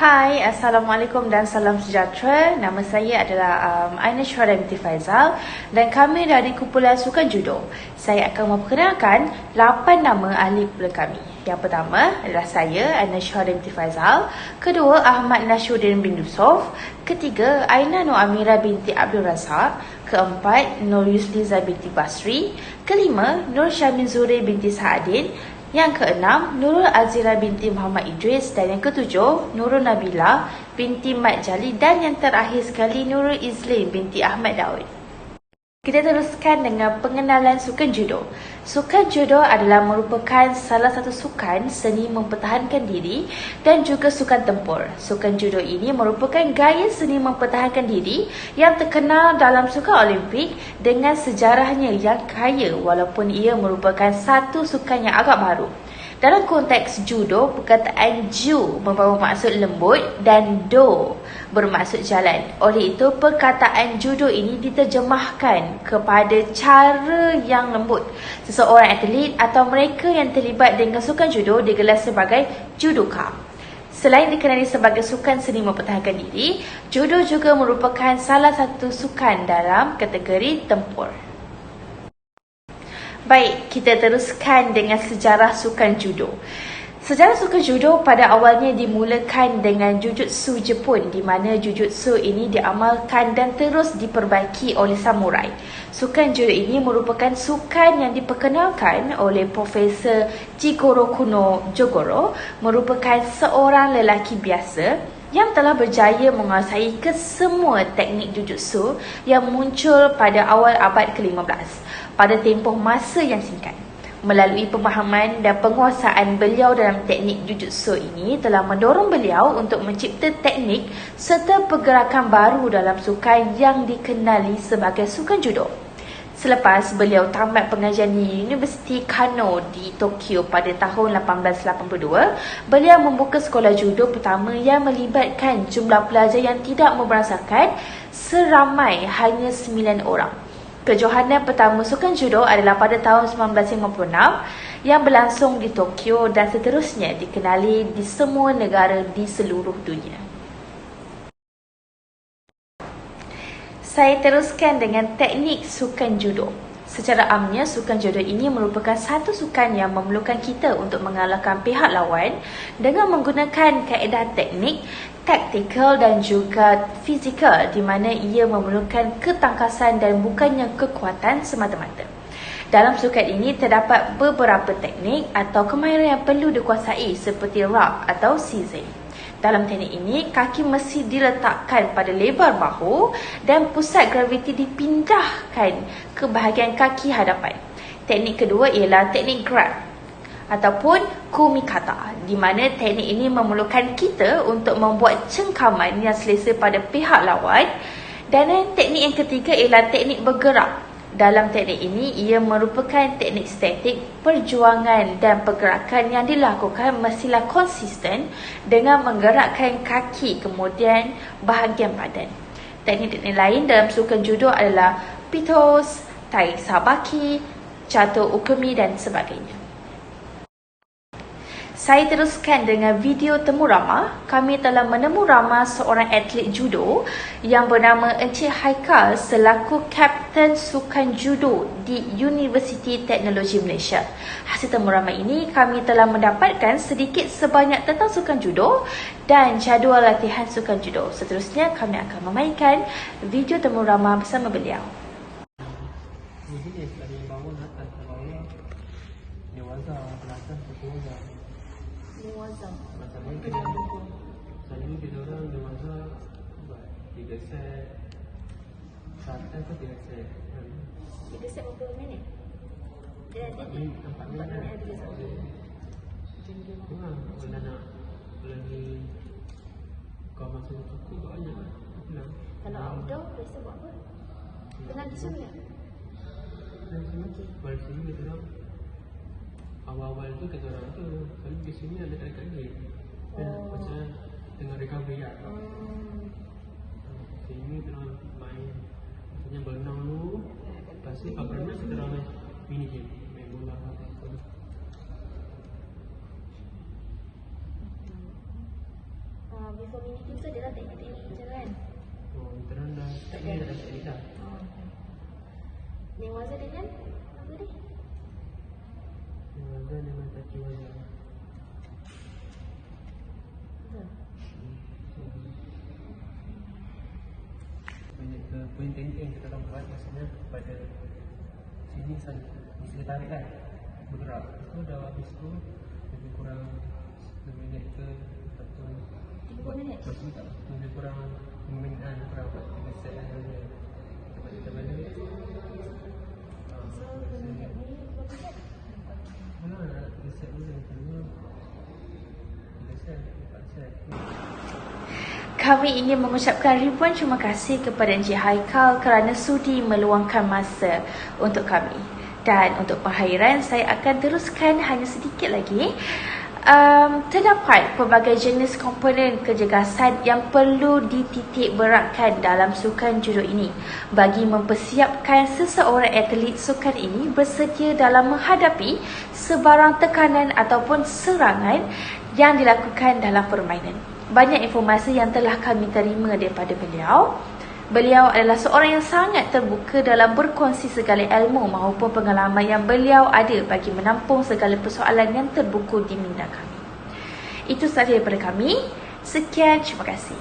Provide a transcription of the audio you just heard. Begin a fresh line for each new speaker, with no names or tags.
Hai, Assalamualaikum dan salam sejahtera. Nama saya adalah Aina Syuhada binti Faizal dan kami dari kumpulan sukan judo. Saya akan memperkenalkan 8 nama ahli kumpulan kami. Yang pertama adalah saya, Aina Syuhada binti Faizal. Kedua, Ahmad Nasruddin bin Yusof. Ketiga, Aina Nur Amira binti Abdul Razak. Keempat, Nur Yusliza binti Basri. Kelima, Nur Syamin Zuri binti Saadin. Yang keenam, Nurul Azira binti Muhammad Idris. Dan yang ketujuh, Nurul Nabila binti Mat Jali. Dan yang terakhir sekali, Nurul Izlin binti Ahmad Daud. Kita teruskan dengan pengenalan sukan judo. Sukan judo adalah merupakan salah satu sukan seni mempertahankan diri dan juga sukan tempur. Sukan judo ini merupakan gaya seni mempertahankan diri yang terkenal dalam sukan Olimpik dengan sejarahnya yang kaya walaupun ia merupakan satu sukan yang agak baru. Dalam konteks judo, perkataan ju membawa maksud lembut dan do bermaksud jalan. Oleh itu, perkataan judo ini diterjemahkan kepada cara yang lembut. Seseorang atlet atau mereka yang terlibat dengan sukan judo digelar sebagai judoka. Selain dikenali sebagai sukan seni mempertahankan diri, judo juga merupakan salah satu sukan dalam kategori tempur. Baik, kita teruskan dengan sejarah sukan judo. Sejarah sukan judo pada awalnya dimulakan dengan jujutsu Jepun, di mana jujutsu ini diamalkan dan terus diperbaiki oleh samurai. Sukan judo ini merupakan sukan yang diperkenalkan oleh Profesor Jigoro Kuno Jogoro, merupakan seorang lelaki biasa yang telah berjaya menguasai kesemua teknik jujutsu yang muncul pada awal abad ke-15 pada tempoh masa yang singkat. Melalui pemahaman dan penguasaan beliau dalam teknik jujutsu ini telah mendorong beliau untuk mencipta teknik serta pergerakan baru dalam sukan yang dikenali sebagai sukan judo. Selepas beliau tamat pengajian di Universiti Kano di Tokyo pada tahun 1882, beliau membuka sekolah judo pertama yang melibatkan jumlah pelajar yang tidak memberasakan seramai hanya 9 orang. Kejohanan pertama sukan judo adalah pada tahun 1956 yang berlangsung di Tokyo dan seterusnya dikenali di semua negara di seluruh dunia. Saya teruskan dengan teknik sukan judo. Secara amnya, sukan judo ini merupakan satu sukan yang memerlukan kita untuk mengalahkan pihak lawan dengan menggunakan kaedah teknik, taktikal dan juga fizikal, di mana ia memerlukan ketangkasan dan bukannya kekuatan semata-mata. Dalam sukan ini terdapat beberapa teknik atau kemahiran yang perlu dikuasai seperti rub atau seizing. Dalam teknik ini, kaki mesti diletakkan pada lebar bahu dan pusat graviti dipindahkan ke bahagian kaki hadapan. Teknik kedua ialah teknik grab ataupun kumikata, di mana teknik ini memerlukan kita untuk membuat cengkaman yang selesa pada pihak lawan. Dan teknik yang ketiga ialah teknik bergerak. Dalam teknik ini, ia merupakan teknik statik. Perjuangan dan pergerakan yang dilakukan mestilah konsisten dengan menggerakkan kaki kemudian bahagian badan. Teknik-teknik lain dalam sukan judo adalah pitos, tai sabaki, catur ukemi dan sebagainya. Saya teruskan dengan video temu Rama. Kami telah menemu Rama, seorang atlet judo yang bernama Encik Haikal selaku Kapten Sukan Judo di Universiti Teknologi Malaysia. Hasil temu Rama ini, kami telah mendapatkan sedikit sebanyak tentang sukan judo dan jadual latihan sukan judo. Seterusnya, kami akan memainkan video temu Rama bersama beliau.
Selalu kita orang dewasa buat 3 set, 1 atau 3 set.
3 set berapa minit? Dia ada 4 minit ada 3 set.
Kalau ni kau masa cukup banyak.
Kalau outdoor, biasa buat apa? Tengah di sini.
Pada sini kita orang awal-awal tu kita orang tu selalu di sini ada kali-kali. Macam tengah recovery lah. Sini kita orang main, maksudnya berenang dulu. Lepas ni kalau berenang kita orang main mini game, main bola apa.
before mini team tu dia dah teknik-teknik je kan?
Oh, veteran dah start ni dah start dah.
Name Wazir dengan apa ni?
Wazir dengan Taki Wazir. Banyak ke poin-poin kita orang buat maksudnya pada sini saja. Mesti kita tarik kan, bergerak. Itu dah habis tu lebih kurang 2 minit ke atau
3 minit?
Masih tak, lebih kurang 5 minit kan, kurang buat 3 set lah saja. Kita balik.
So, 2 minit ni berapa set?
Nak 3 set dulu, kedua 3 set, 4 set.
Kami ingin mengucapkan ribuan terima kasih kepada Encik Haikal kerana sudi meluangkan masa untuk kami. Dan untuk pengakhiran, saya akan teruskan hanya sedikit lagi. Terdapat pelbagai jenis komponen kecergasan yang perlu dititik beratkan dalam sukan judo ini bagi mempersiapkan seseorang atlet sukan ini bersedia dalam menghadapi sebarang tekanan ataupun serangan yang dilakukan dalam permainan. Banyak informasi yang telah kami terima daripada beliau. Beliau adalah seorang yang sangat terbuka dalam berkongsi segala ilmu maupun pengalaman yang beliau ada bagi menampung segala persoalan yang terbuku di minda kami. Itu sahaja daripada kami. Sekian, terima kasih.